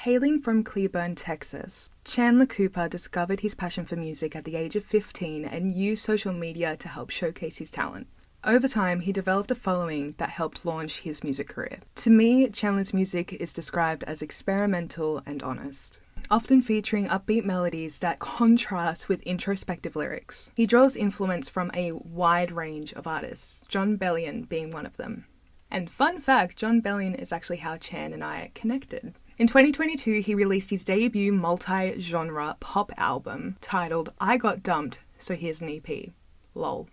Hailing from Cleburne, Texas, Chandler Cooper discovered his passion for music at the age of 15 and used social media to help showcase his talent. Over time, he developed a following that helped launch his music career. To me, Chandler's music is described as experimental and honest, often featuring upbeat melodies that contrast with introspective lyrics. He draws influence from a wide range of artists, Jon Bellion being one of them. And fun fact, Jon Bellion is actually how Chan and I connected. In 2022, he released his debut multi-genre pop album titled I Got Dumped, so here's an EP. Lol.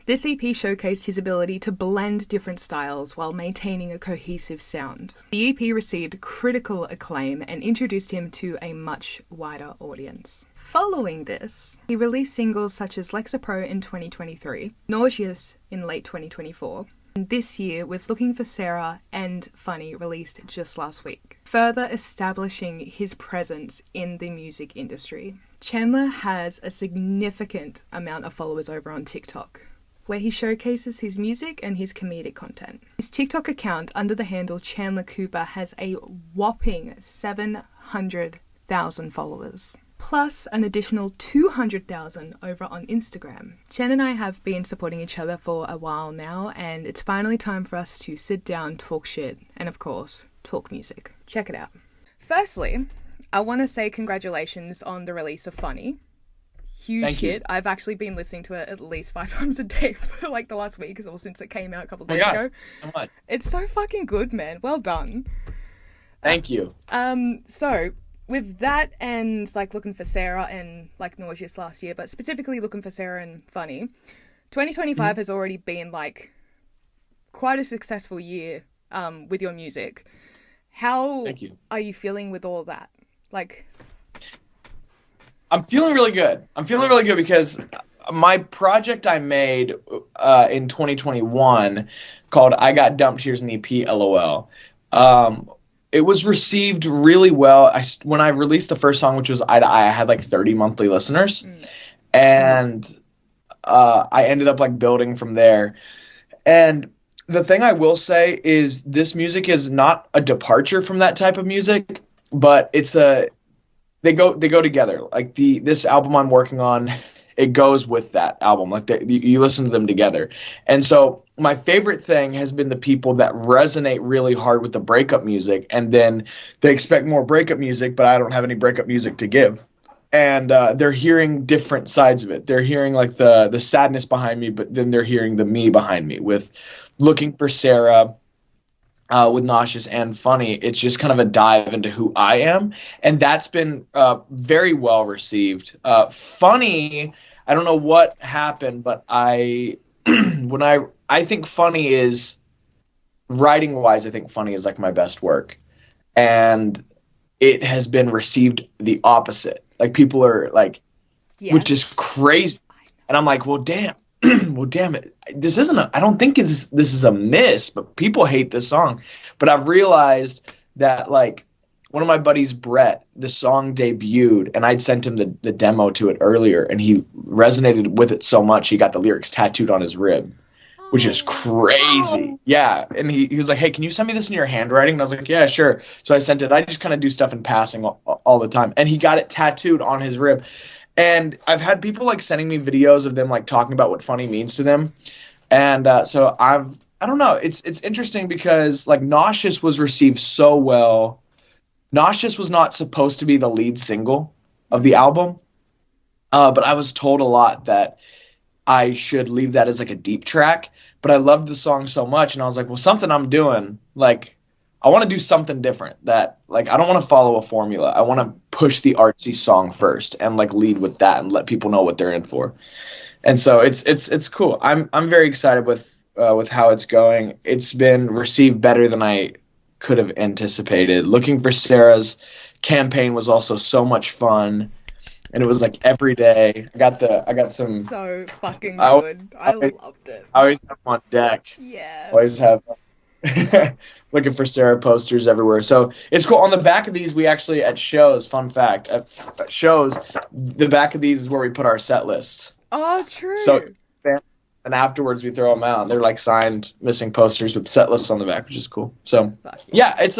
This EP showcased his ability to blend different styles while maintaining a cohesive sound. The EP received critical acclaim and introduced him to a much wider audience. Following this, he released singles such as Lexapro in 2023, Nauseous in late 2024, and this year with Looking for Sarah and Funny released just last week, further establishing his presence in the music industry. Chandler has a significant amount of followers over on TikTok, where he showcases his music and his comedic content. His TikTok account under the handle Chandler Cooper has a whopping 700,000 followers, plus an additional 200,000 over on Instagram. Chan and I have been supporting each other for a while now, and it's finally time for us to sit down, talk shit, and of course, talk music. Check it out. Firstly, I want to say congratulations on the release of Funny. Huge Thank hit. you. I've actually been listening to it at least 5 times a day for like the last week or since it came out a couple of days ago. So much. It's so fucking good, man. Well done. Thank you. So with that and like Looking for Sarah and like Nauseous last year, but specifically Looking for Sarah and Funny, 2025 has already been like quite a successful year with your music. How Thank you. are you feeling with all that? Like, I'm feeling really good. Because my project I made in 2021 called I Got Dumped, Here's an EP, LOL. It was received really well. When I released the first song, which was Eye to Eye, I had like 30 monthly listeners. And I ended up like building from there. And the thing I will say is this music is not a departure from that type of music, but they go together. Like this album I'm working on, it goes with that album. Like you listen to them together. And so my favorite thing has been the people that resonate really hard with the breakup music, and then they expect more breakup music, but I don't have any breakup music to give. And they're hearing different sides of it. They're hearing like the sadness behind me, but then they're hearing the me behind me with Looking for Sarah, with Nauseous and Funny. It's just kind of a dive into who I am, and that's been very well received. Funny, I don't know what happened, but I think Funny is, writing wise, I think Funny is like my best work, and it has been received the opposite. Like people are like, yes. Which is crazy, and I'm like, well, damn. Well, damn it. I don't think this is a miss, but people hate this song. But I've realized that, like, one of my buddies, Brett, the song debuted, and I'd sent him the demo to it earlier, and he resonated with it so much he got the lyrics tattooed on his rib, which is crazy. Yeah. And he was like, hey, can you send me this in your handwriting? And I was like, yeah, sure. So I sent it. I just kind of do stuff in passing all the time. And he got it tattooed on his rib. And I've had people like sending me videos of them like talking about what Funny means to them. And so I don't know. It's interesting because like Nauseous was received so well. Nauseous was not supposed to be the lead single of the album. But I was told a lot that I should leave that as like a deep track. But I loved the song so much. And I was like, well, something I'm doing, like, I want to do something different. That like I don't want to follow a formula. I want to push the artsy song first and like lead with that and let people know what they're in for. And so it's cool. I'm very excited with how it's going. It's been received better than I could have anticipated. Looking for Sarah's campaign was also so much fun, and it was like every day. I got some so fucking good. I loved it. I always have them on deck. Yeah. Always have Looking for Sarah posters everywhere. So it's cool. On the back of these, we actually, at shows, fun fact, at shows, the back of these is where we put our set lists. Oh, true. So, and afterwards we throw them out. They're like signed missing posters with set lists on the back, which is cool. So, yeah, it's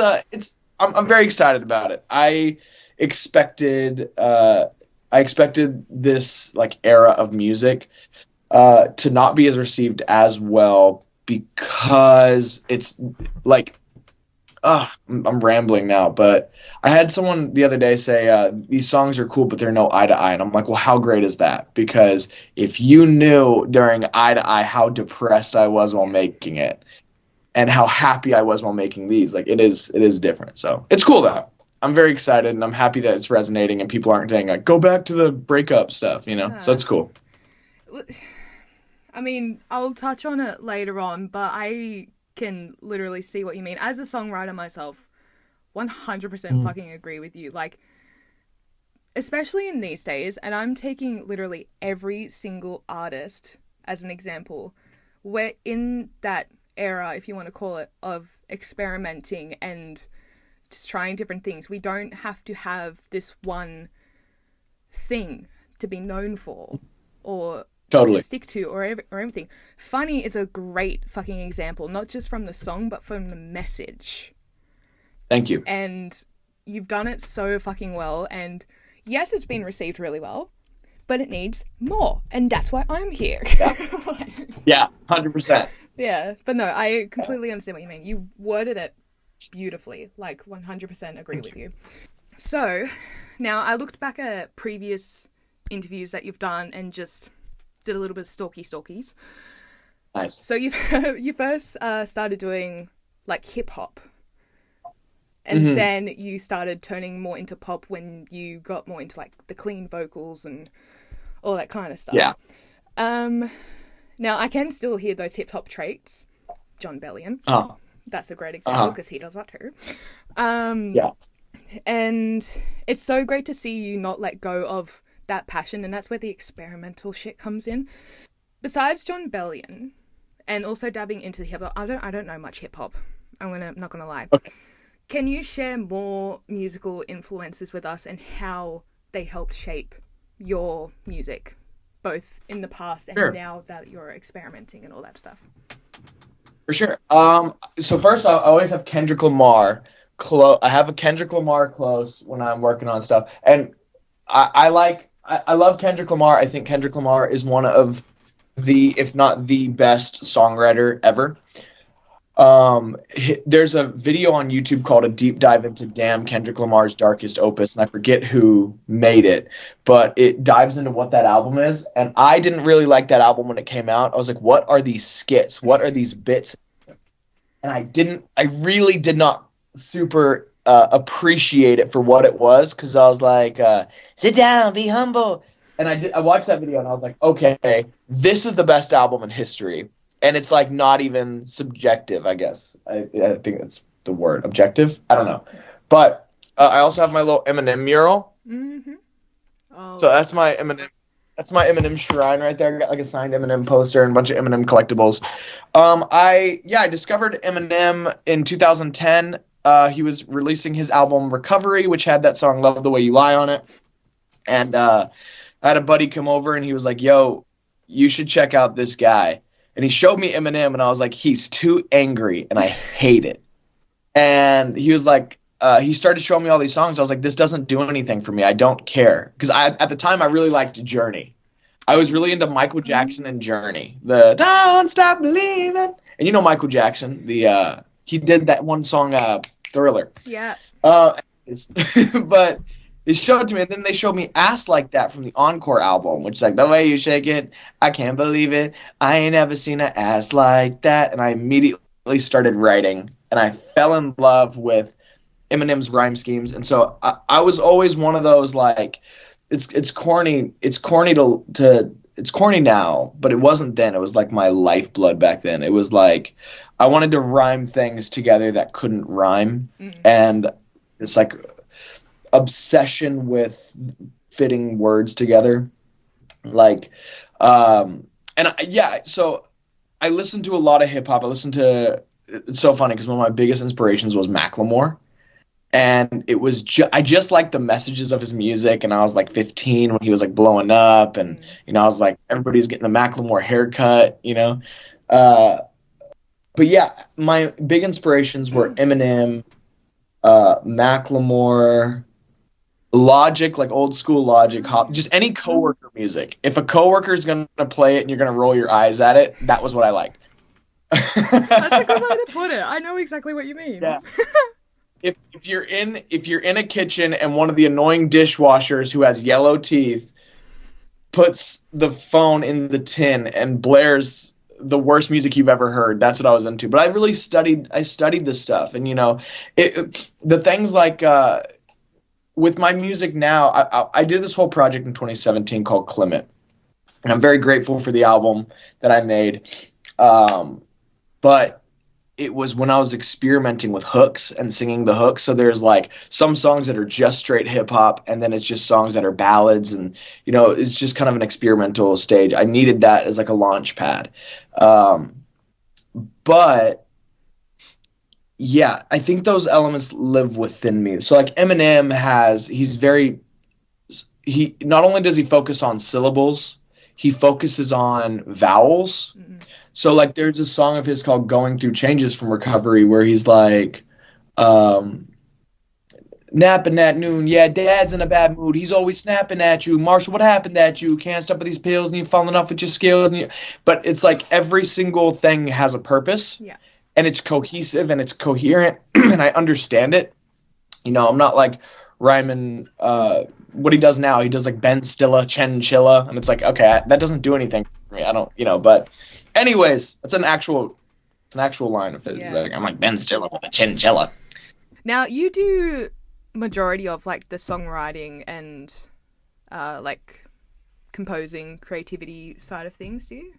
I'm very excited about it. Expected I expected this like era of music to not be as received as well because it's like I'm rambling now, but I had someone the other day say these songs are cool, but they're no eye to eye, and I'm like, well, how great is that? Because if you knew during eye to eye how depressed I was while making it, and how happy I was while making these, like it is different. So it's cool though. I'm very excited, and I'm happy that it's resonating, and people aren't saying like, go back to the breakup stuff, you know. So it's cool. I mean, I'll touch on it later on, but I can literally see what you mean. As a songwriter myself, 100% fucking agree with you. Like, especially in these days, and I'm taking literally every single artist as an example, we're in that era, if you want to call it, of experimenting and just trying different things. We don't have to have this one thing to be known for or Totally. to stick to or everything. Funny is a great fucking example, not just from the song, but from the message. Thank you. And you've done it so fucking well. And yes, it's been received really well, but it needs more. And that's why I'm here. Yeah, 100%. Yeah, but no, I completely understand what you mean. You worded it beautifully, like 100% agree with you. So now I looked back at previous interviews that you've done and just did a little bit of stalkies. Nice. So you first started doing like hip hop, and then you started turning more into pop when you got more into like the clean vocals and all that kind of stuff. Yeah. Now I can still hear those hip hop traits. John Bellion. That's a great example because he does that too. Yeah. And it's so great to see you not let go of that passion, and that's where the experimental shit comes in. Besides John Bellion, and also dabbing into the hip hop, I don't know much hip hop. I'm not gonna lie. Okay. Can you share more musical influences with us and how they helped shape your music, both in the past and now that you're experimenting and all that stuff? For sure. So first, I always have Kendrick Lamar close. I have a Kendrick Lamar close when I'm working on stuff, and I love Kendrick Lamar. I think Kendrick Lamar is one of the, if not the best songwriter ever. There's a video on YouTube called A Deep Dive into Damn Kendrick Lamar's Darkest Opus, and I forget who made it, but it dives into what that album is, and I didn't really like that album when it came out. I was like, what are these skits? What are these bits? And I really did not super appreciate it for what it was, because I was like, sit down, be humble. And I watched that video, and I was like, okay, this is the best album in history. And it's like not even subjective, I guess. I think that's the word. Objective? I don't know. But I also have my little Eminem mural. Mm-hmm. Oh. So that's my Eminem shrine right there. I got like a signed Eminem poster and a bunch of Eminem collectibles. I discovered Eminem in 2010. He was releasing his album Recovery, which had that song Love the Way You Lie on it. And I had a buddy come over, and he was like, yo, you should check out this guy. And he showed me Eminem, and I was like, he's too angry, and I hate it. And he was like, he started showing me all these songs. I was like, this doesn't do anything for me. I don't care. Because at the time, I really liked Journey. I was really into Michael Jackson and Journey. The Don't Stop Believing. And you know Michael Jackson. He did that one song, Thriller. Yeah. But they showed it to me, and then they showed me Ass Like That from the Encore album, which is like, the way you shake it, I can't believe it. I ain't ever seen an ass like that. And I immediately started writing, and I fell in love with Eminem's rhyme schemes. And so I was always one of those, like, it's corny. It's corny it's corny now, but it wasn't then. It was like my lifeblood back then. It was like I wanted to rhyme things together that couldn't rhyme. And it's like obsession with fitting words together, like so I listened to a lot of hip hop. It's so funny because one of my biggest inspirations was Macklemore, and it was I just liked the messages of his music, and I was like 15 when he was like blowing up, and I was like, everybody's getting the Macklemore haircut, but yeah, my big inspirations were Eminem, Macklemore, Logic, like old school Logic, hop, just any coworker music. If a coworker is gonna play it and you're gonna roll your eyes at it, that was what I liked. That's a good way to put it. I know exactly what you mean. Yeah. If you're in a kitchen and one of the annoying dishwashers who has yellow teeth puts the phone in the tin and blares the worst music you've ever heard, that's what I was into. But I studied this stuff, and the things like with my music now, I did this whole project in 2017 called Clement, and I'm very grateful for the album that I made. But it was when I was experimenting with hooks and singing the hooks. So there's like some songs that are just straight hip hop, and then it's just songs that are ballads, and it's just kind of an experimental stage. I needed that as like a launch pad. But yeah, I think those elements live within me. So like Eminem he not only does he focus on syllables, he focuses on vowels. Mm-hmm. So like there's a song of his called Going Through Changes from Recovery where he's like, napping at noon, yeah, dad's in a bad mood, he's always snapping at you, Marshall, what happened at you, can't stop with these pills and you're falling off with your scales. But it's like every single thing has a purpose. Yeah. And it's cohesive and it's coherent and I understand it. I'm not like rhyming what he does now. He does like Ben Stilla, Chinchilla, and it's like, okay, that doesn't do anything for me. I don't, but anyways, it's an actual line of his. Yeah. Like, I'm like Ben Stilla with a Chinchilla. Now you do majority of like the songwriting and like composing, creativity side of things, do you?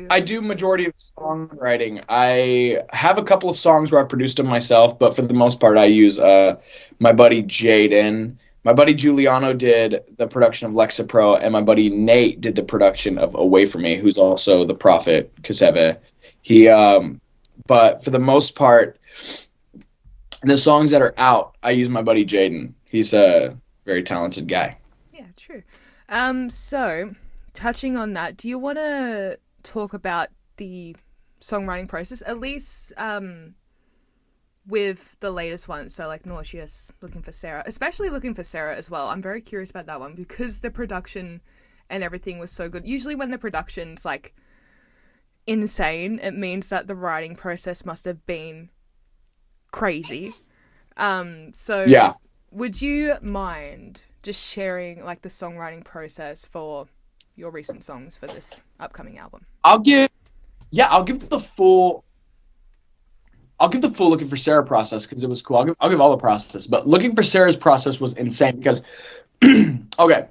I do majority of songwriting. I have a couple of songs where I produced them myself, but for the most part I use my buddy Jaden. My buddy Giuliano did the production of Lexapro, and my buddy Nate did the production of Away From Me, who's also the Prophet Kaseve. But for the most part, the songs that are out, I use my buddy Jaden. He's a very talented guy. Yeah, true. So, touching on that, do you want to talk about the songwriting process, at least with the latest one, so like Nauseous, Looking for Sarah, especially Looking for Sarah as well. I'm very curious about that one because the production and everything was so good. Usually when the production's like insane, it means that the writing process must have been crazy. So yeah, would you mind just sharing like the songwriting process for your recent songs for this upcoming album? I'll give the full Looking for Sarah process because it was cool. I'll give all the process, but Looking for Sarah's process was insane because okay,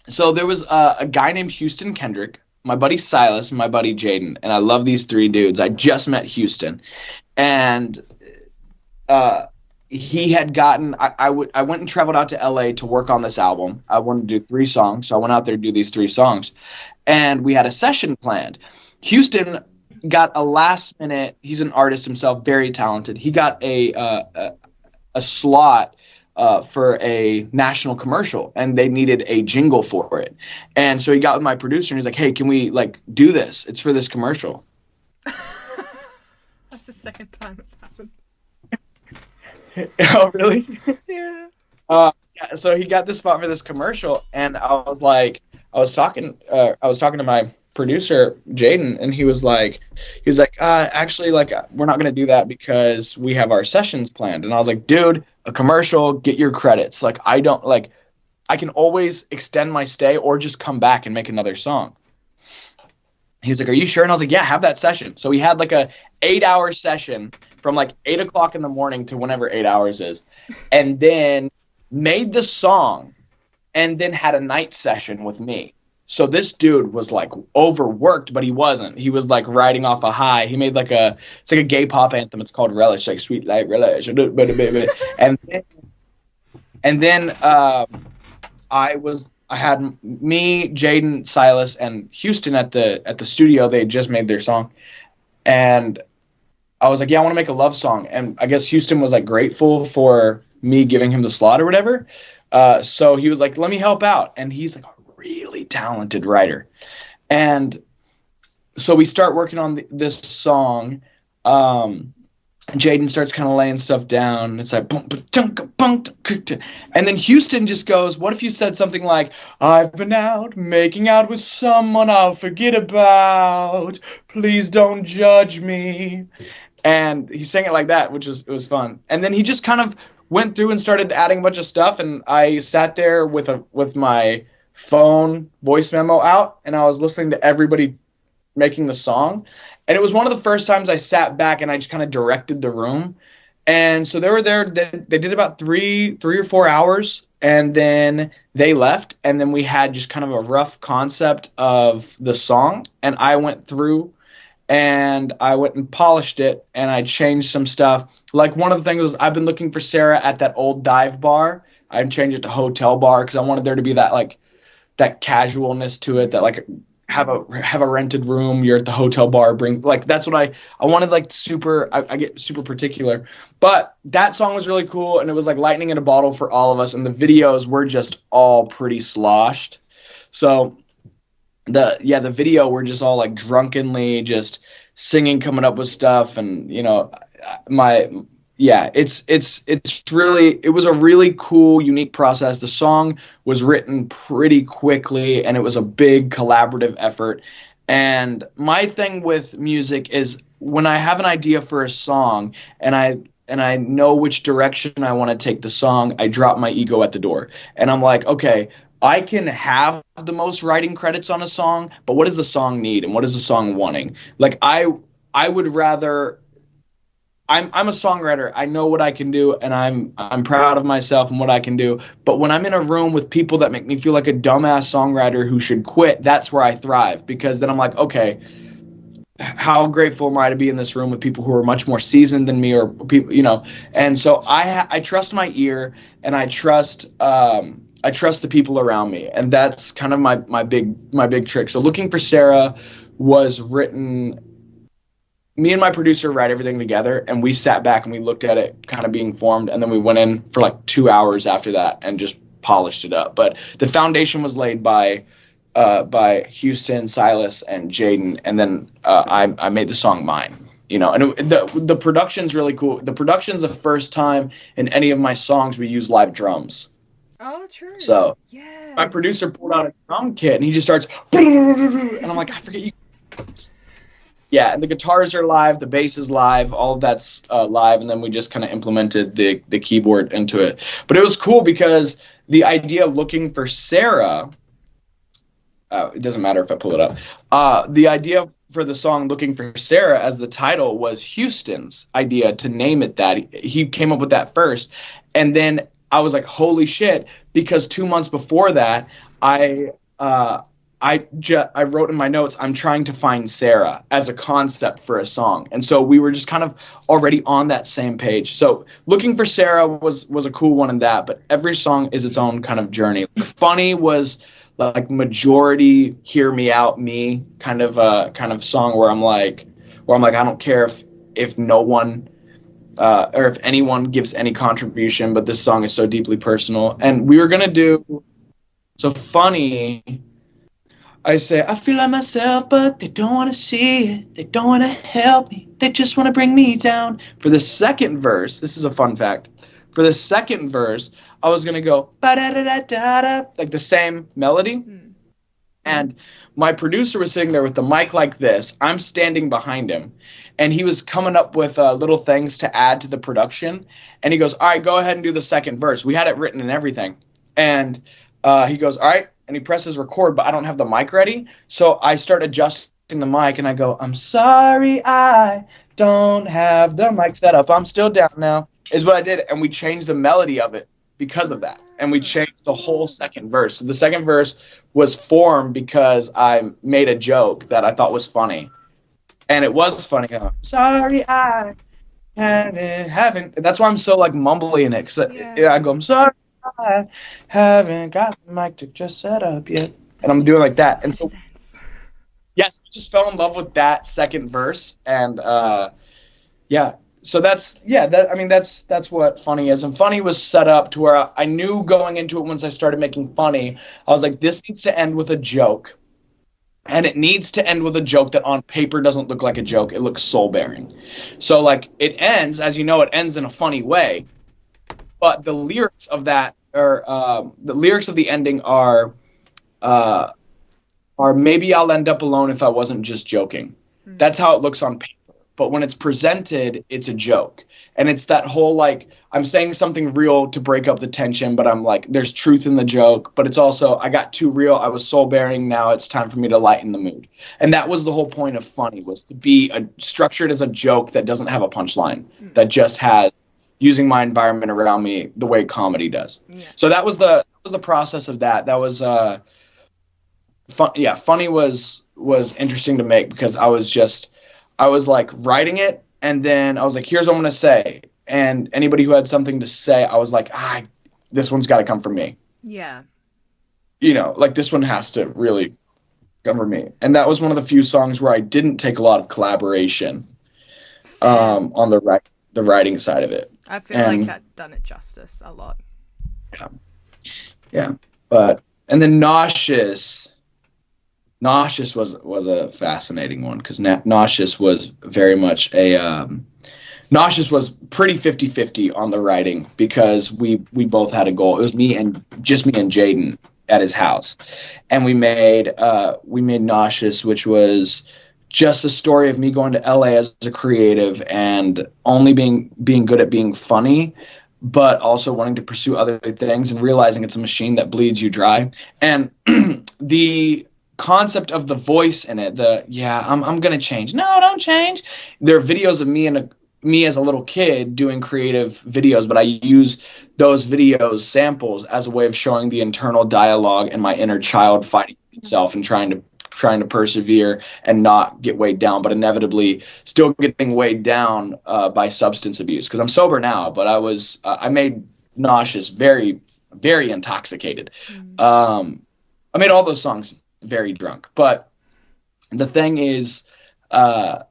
so there was a guy named Houston Kendrick, my buddy Silas, and my buddy Jaden, and I love these three dudes. I just met Houston, and he had gotten I went and traveled out to LA to work on this album. I wanted to do 3 songs, so I went out there to do these 3 songs, and we had a session planned. Houston got a last minute. He's an artist himself, very talented. He got a slot for a national commercial, and they needed a jingle for it. And so he got with my producer, and he's like, "Hey, can we like do this? It's for this commercial." That's the second time it's happened. Oh, really? Yeah. Yeah. So he got the spot for this commercial, and I was talking to my producer Jaden, and he was like, actually, like, we're not gonna do that because we have our sessions planned. And I was like, dude, a commercial, get your credits. Like, I can always extend my stay or just come back and make another song. He was like, are you sure? And I was like, yeah, have that session. So we had like a 8-hour session from like 8 o'clock in the morning to whenever 8 hours is, and then made the song, and then had a night session with me. So this dude was like overworked, but he wasn't. He was like riding off a high. He made it's like a gay pop anthem. It's called Relish, like Sweet Light Relish. And then I had me, Jaden, Silas, and Houston at the studio. They just made their song, and I was like, yeah, I want to make a love song. And I guess Houston was like grateful for me giving him the slot or whatever. So he was like, let me help out. And he's like a really talented writer. And so we start working on this song. Jaden starts kind of laying stuff down. It's like, boom, ba-dunk, bunk, and then Houston just goes, what if you said something like, I've been out making out with someone I'll forget about. Please don't judge me. And he sang it like that, it was fun. And then he just kind of went through and started adding a bunch of stuff. And I sat there with my phone voice memo out, and I was listening to everybody making the song. And it was one of the first times I sat back and I just kind of directed the room. And so they were there. They did about 3 or 4 hours, and then they left. And then we had just kind of a rough concept of the song. And I went through and I went and polished it, and I changed some stuff. Like one of the things was I've been looking for Sarah at that old dive bar. I changed it to hotel bar because I wanted there to be that like that casualness to it, that like have a rented room, you're at the hotel bar, bring like that's what I wanted, like super I get super particular. But that song was really cool, and it was like lightning in a bottle for all of us, and the videos were just all pretty sloshed. So the video we're just all like drunkenly just singing, coming up with stuff, and it was a really cool, unique process. The song was written pretty quickly, and it was a big collaborative effort. And my thing with music is when I have an idea for a song and I know which direction I want to take the song, I drop my ego at the door. And I'm like, okay, I can have the most writing credits on a song, but what does the song need and what is the song wanting? Like I would rather I'm a songwriter. I know what I can do, and I'm proud of myself and what I can do. But when I'm in a room with people that make me feel like a dumbass songwriter who should quit, that's where I thrive, because then I'm like, okay, how grateful am I to be in this room with people who are much more seasoned than me, or people, And so I trust my ear, and I trust the people around me, and that's kind of my big trick. So Looking for Sarah was written. Me and my producer write everything together, and we sat back and we looked at it kind of being formed, and then we went in for like 2 hours after that and just polished it up. But the foundation was laid by Houston, Silas, and Jaden, and then I made the song mine. And the production's really cool. The production's the first time in any of my songs we use live drums. Oh, true. So yeah, my producer pulled out a drum kit, and he just starts, and I'm like, I forget you. Yeah, and the guitars are live, the bass is live, all of that's live, and then we just kind of implemented the keyboard into it. But it was cool because the idea Looking for Sarah, it doesn't matter if I pull it up, the idea for the song Looking for Sarah as the title was Houston's idea to name it that. He came up with that first, and then I was like, holy shit, because 2 months before that, I wrote in my notes, I'm trying to find Sarah as a concept for a song. And so we were just kind of already on that same page. So Looking for Sarah was a cool one in that, but every song is its own kind of journey. Funny was like majority hear me out me kind of song where I'm like, I don't care if no one or if anyone gives any contribution, but this song is so deeply personal. And we were going to do, so Funny, I say, I feel like myself, but they don't want to see it. They don't want to help me. They just want to bring me down. For the second verse, this is a fun fact. For the second verse, I was going to go, ba-da-da-da-da-da, like the same melody. Mm. And my producer was sitting there with the mic like this. I'm standing behind him. And he was coming up with little things to add to the production. And he goes, all right, go ahead and do the second verse. We had it written and everything. And he goes, all right. And he presses record, but I don't have the mic ready. So I start adjusting the mic, and I go, I'm sorry, I don't have the mic set up. I'm still down now, is what I did. And we changed the melody of it because of that. And we changed the whole second verse. So the second verse was formed because I made a joke that I thought was funny. And it was funny. I'm sorry, I haven't. That's why I'm so like mumbly in it. Cause I go, I'm sorry. I haven't got the mic to just set up yet. And I'm doing like that. And so, yes, I just fell in love with that second verse. And, so that's what Funny is. And Funny was set up to where I knew going into it once I started making Funny, I was like, this needs to end with a joke. And it needs to end with a joke that on paper doesn't look like a joke. It looks soul-bearing. So, like, it ends, as you know, it ends in a funny way. But the lyrics of that, the lyrics of the ending are maybe I'll end up alone if I wasn't just joking. That's how it looks on paper. But when it's presented, it's a joke. And it's that whole, like, I'm saying something real to break up the tension, but I'm like, there's truth in the joke. But it's also, I got too real. I was soul-bearing. Now it's time for me to lighten the mood. And that was the whole point of funny, was to be structured as a joke that doesn't have a punchline, that just has using my environment around me the way comedy does. Yeah. So that was the process of that. That was fun. Yeah, funny was interesting to make, because I was like writing it, and then I was like, here's what I'm going to say. And anybody who had something to say, I was like, this one's got to come from me. Yeah. You know, like, this one has to really come from me. And that was one of the few songs where I didn't take a lot of collaboration on the writing side of it. I feel like that done it justice a lot. Yeah. And then Nauseous was a fascinating one, because Nauseous was very much Nauseous was pretty 50-50 on the writing, because we both had a goal. It was me and Jaden at his house, and we made Nauseous, which was just a story of me going to LA as a creative and only being good at being funny, but also wanting to pursue other things and realizing it's a machine that bleeds you dry. And the concept of the voice in it, I'm gonna change. No, don't change. There are videos of me as a little kid doing creative videos, but I use those videos samples as a way of showing the internal dialogue and my inner child fighting itself and trying to persevere and not get weighed down, but inevitably still getting weighed down by substance abuse, because I'm sober now, but I made Nauseous very, very intoxicated. I made all those songs very drunk, but the thing is, that's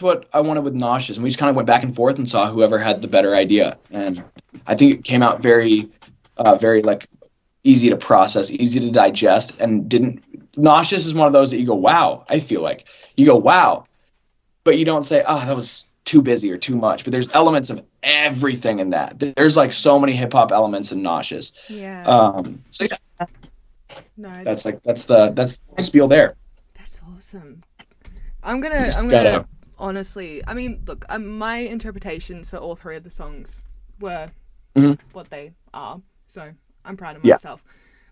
what I wanted with Nauseous, and we just kind of went back and forth and saw whoever had the better idea, and I think it came out very, very, like, easy to process, easy to digest, and Nauseous is one of those that you go, wow. I feel like you go, wow, but you don't say, that was too busy or too much. But there's elements of everything in that. There's, like, so many hip hop elements in Nauseous. Yeah. So yeah. No, that's the spiel there. That's awesome. I'm gonna honestly, I mean, look, my interpretations for all three of the songs were what they are, so I'm proud of myself.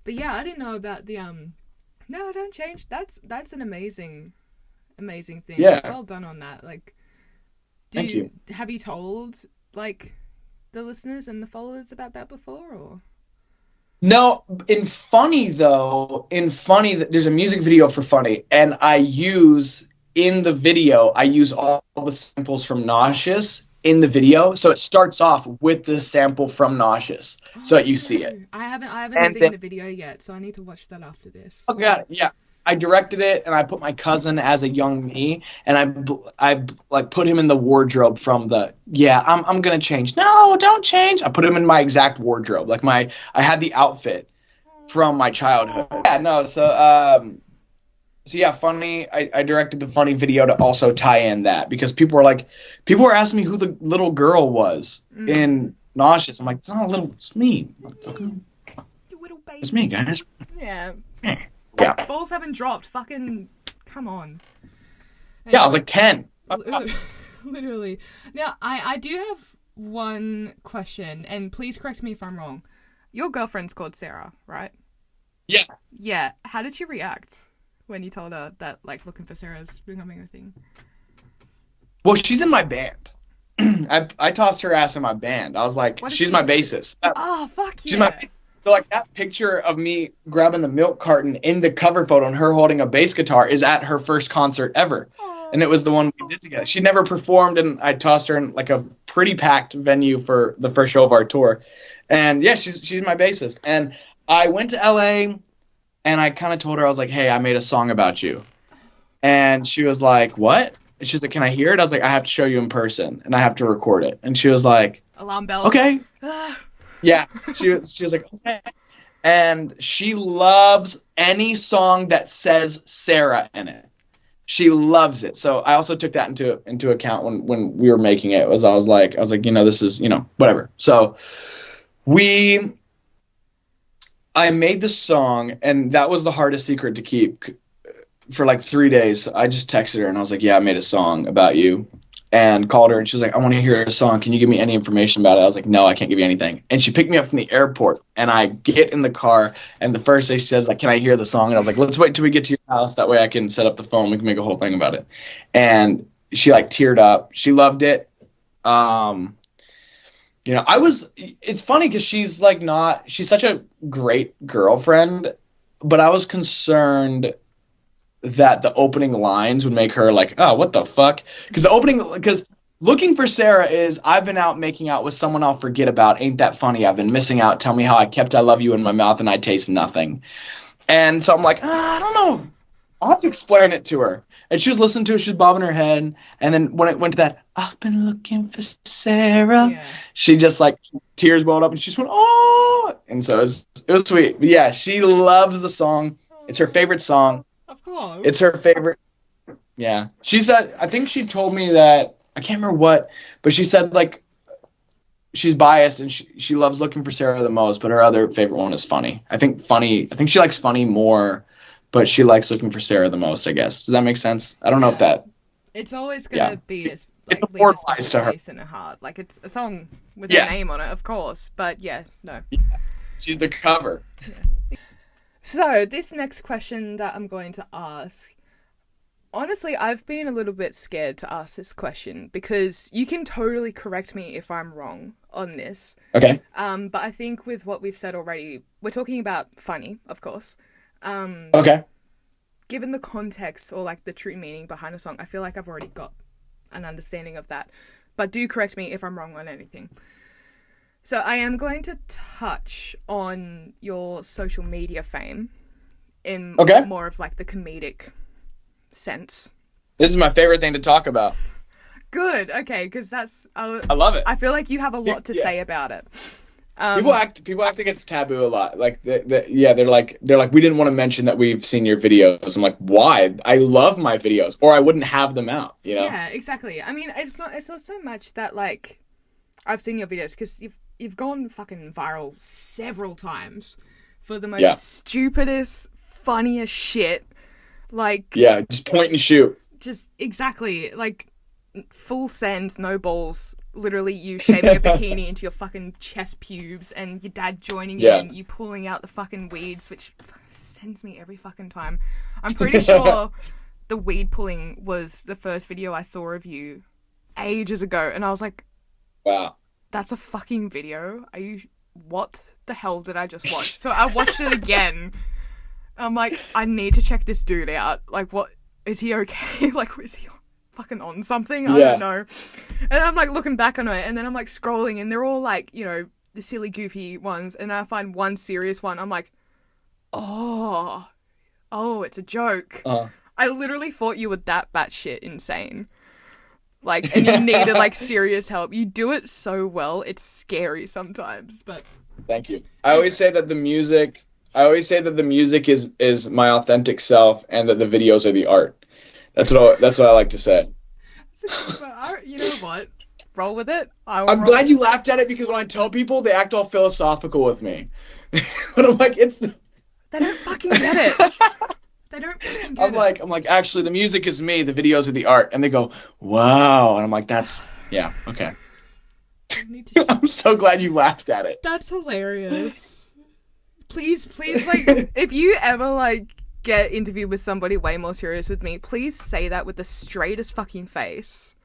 But yeah, I didn't know about the no, don't change. That's an amazing thing. Yeah. Well done on that. Like, Thank you. Have you told, like, the listeners and the followers about that before, or? No, in Funny, there's a music video for Funny, and I use all the samples from Nauseous in the video. So it starts off with the sample from Nauseous, so that you see it. I haven't seen the video yet, so I need to watch that after this. Oh, God, yeah. I directed it, and I put my cousin as a young me, and I like put him in the wardrobe from I'm gonna change. No, don't change. I put him in my exact wardrobe, like I had the outfit from my childhood. Yeah, no, so yeah, Funny. I directed the Funny video to also tie in that, because people were asking me who the little girl was in Nauseous. I'm like, it's me. It's me, guys. Yeah. Yeah. Balls haven't dropped. Fucking come on. Anyway, yeah, I was like 10. Literally. Now, I do have one question, and please correct me if I'm wrong. Your girlfriend's called Sarah, right? Yeah. Yeah. How did she react when you told her that, like, looking for Sarah's becoming a thing? Well, she's in my band. I tossed her ass in my band. I was like, she's my bassist. Oh, fuck yeah. She's my. So, like, that picture of me grabbing the milk carton in the cover photo and her holding a bass guitar is at her first concert ever. Aww. And it was the one we did together. She never performed, and I tossed her in, like, a pretty packed venue for the first show of our tour. And, yeah, she's my bassist. And I went to L.A., and I kind of told her, I was like, hey, I made a song about you. And she was like, what? And she was like, can I hear it? I was like, I have to show you in person, and I have to record it. And she was like, alarm bells. Okay. Yeah, she was like, okay. and she loves any song that says Sarah in it. She loves it. So I also took that into account when we were making it. I was like, this is, whatever. So I made the song, and that was the hardest secret to keep for like 3 days. I just texted her and I was like, yeah, I made a song about you, and called her, and she was like, I want to hear a song. Can you give me any information about it? I was like, no, I can't give you anything. And she picked me up from the airport, and I get in the car, and the first thing she says, like, can I hear the song? And I was like, let's wait till we get to your house. That way I can set up the phone. We can make a whole thing about it. And she like teared up. She loved it. It's funny because she's such a great girlfriend, but I was concerned that the opening lines would make her like, oh, what the fuck? Because looking for Sarah is, I've been out making out with someone I'll forget about. Ain't that funny? I've been missing out. Tell me how I kept I love you in my mouth and I taste nothing. And so I'm like, I don't know. I'll have to explain it to her. And she was listening to it. She was bobbing her head. And then when it went to that, I've been looking for Sarah, she just like tears welled up and she just went, oh. And so it was sweet. But yeah, she loves the song. It's her favorite song. Of course. It's her favorite. Yeah. She said, I think she told me that, I can't remember what, but she said like she's biased and she loves Looking for Sarah the most, but her other favorite one is Funny. I think she likes Funny more, but she likes Looking for Sarah the most, I guess. Does that make sense? I don't know if that. It's always going to be it's a special place in her heart. Like, it's a song with her name on it, of course. But yeah, no. Yeah. She's the cover. Yeah. So, this next question that I'm going to ask, honestly, I've been a little bit scared to ask this question because you can totally correct me if I'm wrong on this. Okay. But I think with what we've said already, we're talking about Funny, of course. Okay. Given the context or like the true meaning behind a song, I feel like I've already got an understanding of that. But do correct me if I'm wrong on anything. So I am going to touch on your social media fame in more of like the comedic sense. This is my favorite thing to talk about. Good. Okay, because I love it. I feel like you have a lot to say about it. People act like it's taboo a lot. Like they're like we didn't want to mention that we've seen your videos. I'm like, why? I love my videos, or I wouldn't have them out. You know? Yeah, exactly. I mean, it's not so much that like I've seen your videos because you've gone fucking viral several times for the most stupidest, funniest shit. Like just point and shoot. Just exactly like full send, no balls. Literally, you shaving a bikini into your fucking chest pubes, and your dad joining in, you pulling out the fucking weeds, which sends me every fucking time. I'm pretty sure the weed pulling was the first video I saw of you ages ago, and I was like, wow. That's a fucking video? What the hell did I just watch? So I watched it again. I'm like, I need to check this dude out. Like, what, is he okay? Like, is he fucking on something? I don't know. And I'm like looking back on it, and then I'm like scrolling, and they're all like, you know, the silly, goofy ones, and I find one serious one. I'm like, oh, it's a joke. I literally thought you were that batshit insane. Like, and you needed like serious help. You do it so well. It's scary sometimes, but. Thank you. I always say that the music is my authentic self, and that the videos are the art. That's what I like to say. You know what? Roll with it. I'm glad you laughed at it, because when I tell people, they act all philosophical with me. But I'm like, they don't fucking get it. They don't fucking get it. I'm like, actually, the music is me. The videos are the art. And they go, wow. And I'm like, okay. I'm so glad you laughed at it. That's hilarious. Please, like, if you ever, like, get interviewed with somebody way more serious with me, please say that with the straightest fucking face.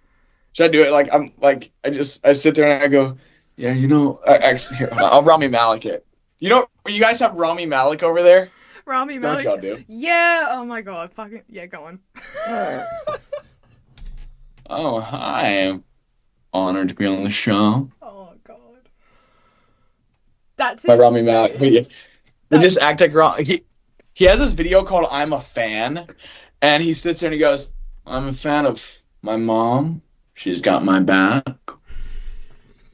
Should I do it? Like, I sit there and I go, yeah, you know, actually, here, I'll Rami Malek it. You know, you guys have Rami Malek over there? Rami Malek? Don't y'all do? Yeah, oh my god, fucking, yeah, go on. Oh, hi. I'm honored to be on the show. Oh god. That's my Rami Malek. They just act like wrong. He has this video called I'm a Fan, and he sits there and he goes, I'm a fan of my mom. She's got my back.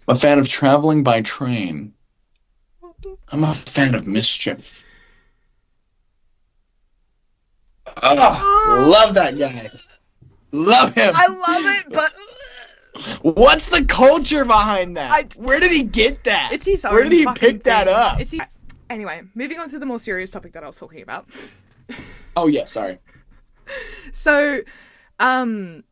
I'm a fan of traveling by train. I'm a fan of mischief. Oh, love that guy. Love him. I love it, but What's the culture behind that? Where did he get that? it's his own Where did he fucking pick that thing. up? Anyway, moving on to the more serious topic that I was talking about. Oh yeah, sorry. So, so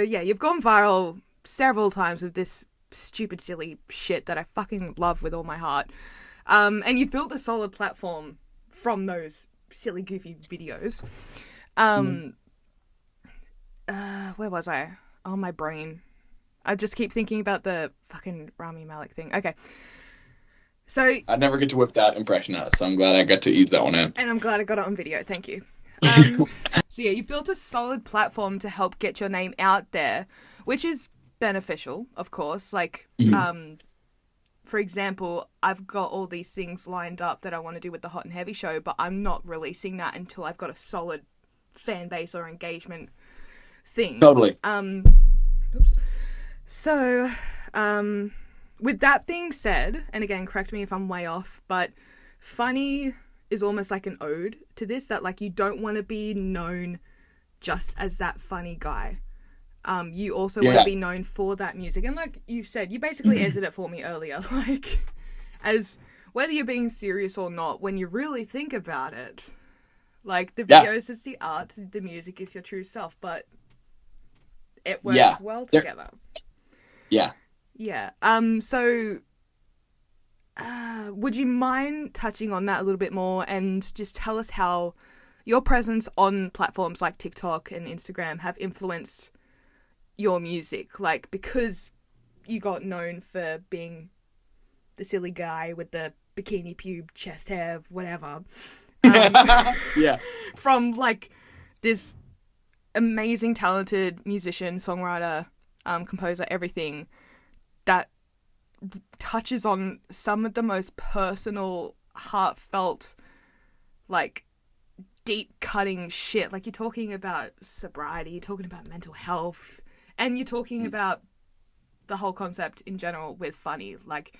yeah, you've gone viral several times with this stupid, silly shit that I fucking love with all my heart. And you've built a solid platform from those silly, goofy videos. Where was I? Oh, my brain. I just keep thinking about the fucking Rami Malek thing. Okay. So I never get to whip that impression out, so I'm glad I got to ease that one in. And I'm glad I got it on video. Thank you. So yeah, you've built a solid platform to help get your name out there, which is beneficial, of course. Like, for example, I've got all these things lined up that I want to do with the Hot and Heavy show, but I'm not releasing that until I've got a solid fan base or engagement thing. Totally. Oops. So, with that being said, and again, correct me if I'm way off, but funny is almost like an ode to this, that like you don't want to be known just as that funny guy. You also want to be known for that music. And like you said, you basically answered it for me earlier, like as whether you're being serious or not, when you really think about it, like the videos is the art, the music is your true self, but it works well together. Yeah. Yeah. So would you mind touching on that a little bit more and just tell us how your presence on platforms like TikTok and Instagram have influenced your music? Like, because you got known for being the silly guy with the bikini pube, chest hair, whatever. Yeah. From like this amazing, talented musician, songwriter, composer, everything that touches on some of the most personal, heartfelt, like deep cutting shit. Like, you're talking about sobriety, you're talking about mental health, and you're talking about the whole concept in general with funny. Like,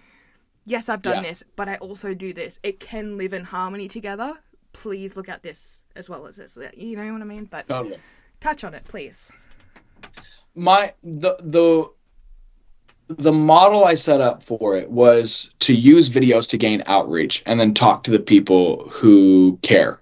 yes, I've done this, but I also do this. It can live in harmony together. Please look at this as well as this. You know what I mean? But totally. Touch on it, please. The model I set up for it was to use videos to gain outreach and then talk to the people who care.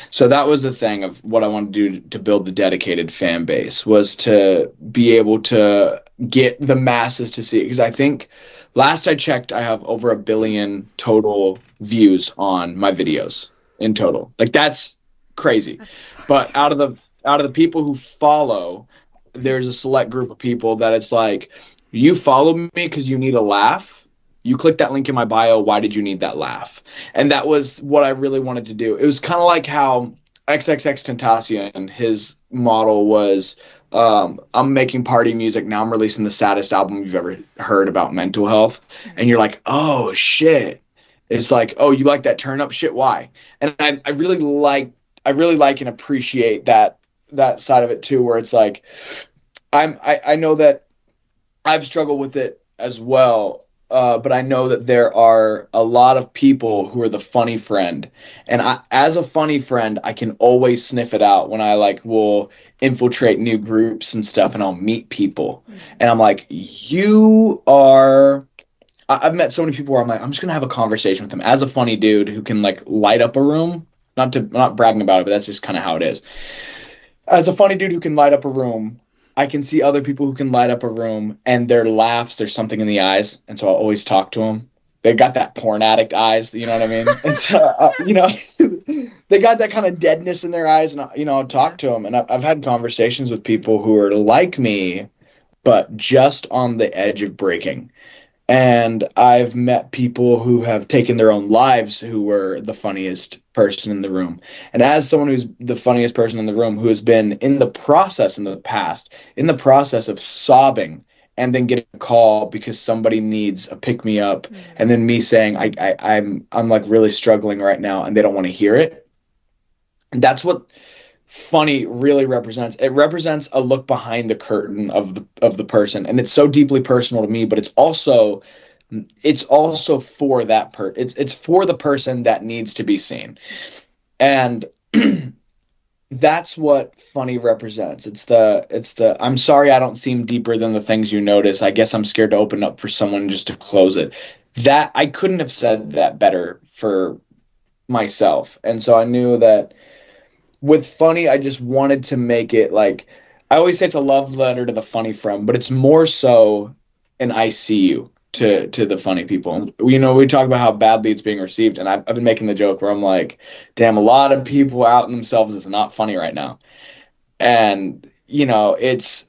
So that was the thing of what I wanted to do to build the dedicated fan base, was to be able to get the masses to see it. Because I think last I checked, I have over 1 billion total views on my videos in total. Like, that's crazy. But out of the people who follow, there's a select group of people that it's like, you follow me because you need a laugh. You click that link in my bio. Why did you need that laugh? And that was what I really wanted to do. It was kind of like how XXXTentacion, his model was, I'm making party music. Now I'm releasing the saddest album you've ever heard about mental health. And you're like, oh, shit. It's like, oh, you like that turn up shit? Why? And I really like and appreciate that side of it too, where it's like, I know that I've struggled with it as well, but I know that there are a lot of people who are the funny friend, and as a funny friend, I can always sniff it out when I will infiltrate new groups and stuff, and I'll meet people, and I'm like, I've met so many people where I'm like, I'm just gonna have a conversation with them as a funny dude who can light up a room. Not bragging about it, but that's just kind of how it is. As a funny dude who can light up a room, I can see other people who can light up a room, and their laughs, there's something in the eyes, and so I'll always talk to them. They got that porn addict eyes, you know what I mean? And so, they got that kind of deadness in their eyes, and I'll talk to them. And I've had conversations with people who are like me, but just on the edge of breaking. And I've met people who have taken their own lives who were the funniest person in the room. And as someone who's the funniest person in the room, who has been in the process of sobbing and then get a call because somebody needs a pick me up, and then me saying I'm really struggling right now, and they don't want to hear it. That's what funny really represents. It represents a look behind the curtain of the person, and it's so deeply personal to me, but it's also it's also for that it's for the person that needs to be seen. And that's what funny represents. It's the I'm sorry I don't seem deeper than the things you notice. I guess I'm scared to open up for someone just to close it. That I couldn't have said that better for myself. And so I knew that with funny, I just wanted to make it like, I always say it's a love letter to the funny from, but it's more so an I see you to the funny people. We talk about how badly it's being received, and I've been making the joke where I'm like, damn, a lot of people out in themselves is not funny right now. And it's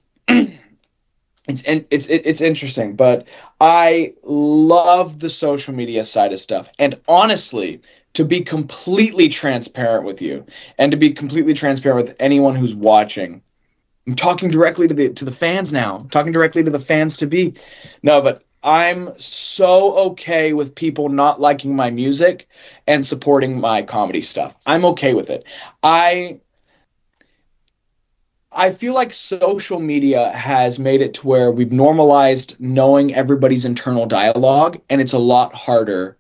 it's interesting, but I love the social media side of stuff. And honestly, to be completely transparent with you, and to be completely transparent with anyone who's watching, I'm talking directly to the fans now. I'm talking directly to the fans to be. No, but I'm so okay with people not liking my music and supporting my comedy stuff. I'm okay with it. I feel like social media has made it to where we've normalized knowing everybody's internal dialogue, and it's a lot harder.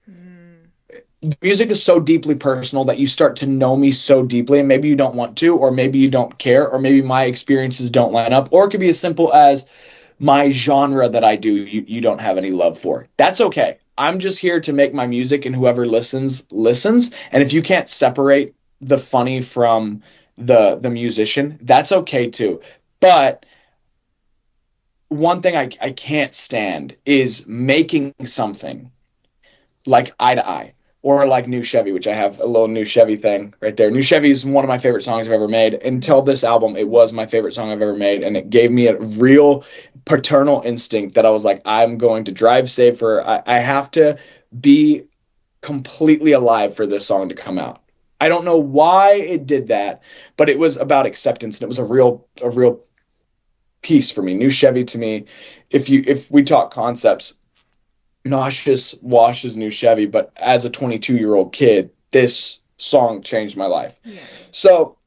Music is so deeply personal that you start to know me so deeply, and maybe you don't want to, or maybe you don't care, or maybe my experiences don't line up, or it could be as simple as my genre that I do, you don't have any love for. That's okay. I'm just here to make my music, and whoever listens. And if you can't separate the funny from the musician, that's okay too. But one thing I can't stand is making something like Eye to Eye or like New Chevy, which I have a little New Chevy thing right there. New Chevy is one of my favorite songs I've ever made. Until this album, it was my favorite song I've ever made, and it gave me a real paternal instinct that I was like, I'm going to drive safer. I have to be completely alive for this song to come out. I don't know why it did that, but it was about acceptance, and it was a real piece for me. New Chevy to me, if we talk concepts, nauseous washes New Chevy, but as a 22-year-old kid, this song changed my life. Yeah. So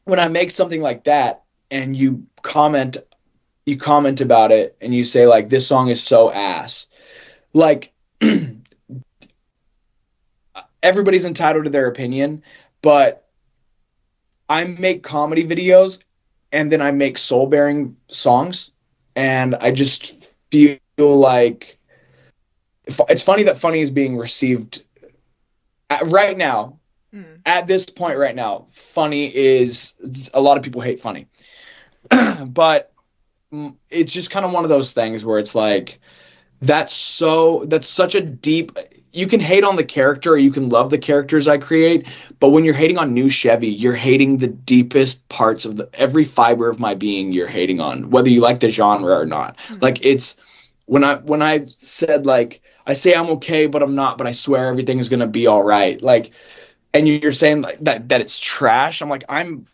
when I make something like that and you comment about it and you say like, this song is so ass, like everybody's entitled to their opinion, but I make comedy videos and then I make soul bearing songs, and I just feel like it's funny that funny is being received right now. At this point right now, funny is, a lot of people hate funny. But it's just kind of one of those things where it's like, that's such a deep, you can hate on the character or you can love the characters I create, but when you're hating on New Chevy, you're hating the deepest parts of every fiber of my being you're hating on, whether you like the genre or not. Like, it's when I said, like, I say I'm okay, but I'm not, but I swear everything is going to be all right. Like, and you're saying like that it's trash. I'm like, I'm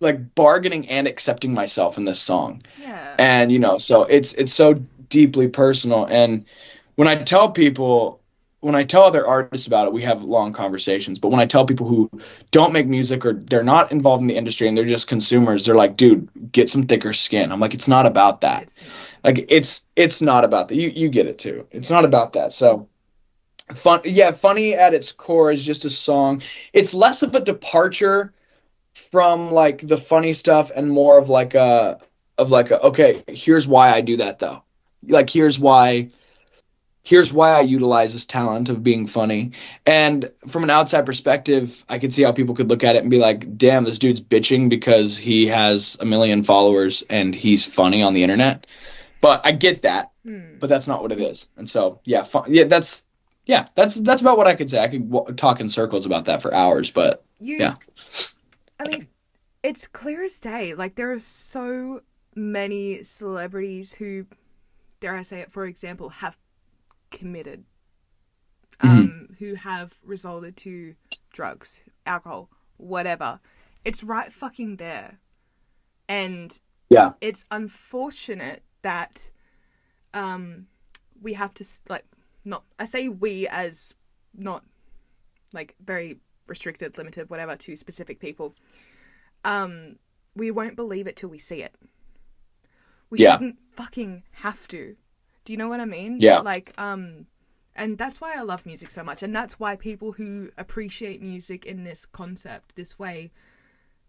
like bargaining and accepting myself in this song. Yeah. And so it's so deeply personal. And when I tell other artists about it, we have long conversations. But when I tell people who don't make music or they're not involved in the industry and they're just consumers, they're like, dude, get some thicker skin. I'm like, it's not about that. It's not. Like, it's not about that. You get it too. It's not about that. So funny at its core is just a song. It's less of a departure from like the funny stuff and more of like a okay, here's why I do that though. Like, here's why I utilize this talent of being funny. And from an outside perspective, I could see how people could look at it and be like, damn, this dude's bitching because he has 1 million followers and he's funny on the internet. But I get that, but that's not what it is. And so, that's about what I could say. I could talk in circles about that for hours, but yeah. I mean, it's clear as day. Like, there are so many celebrities who, dare I say it, for example, have committed, who have resorted to drugs, alcohol, whatever. It's right fucking there. And Yeah. it's unfortunate that we have to, like, not, I say we as not, like, very restricted, limited, whatever, to specific people. We won't believe it till we see it. We shouldn't fucking have to. Do you know what I mean? Yeah. Like, and that's why I love music so much, and that's why people who appreciate music in this concept, this way,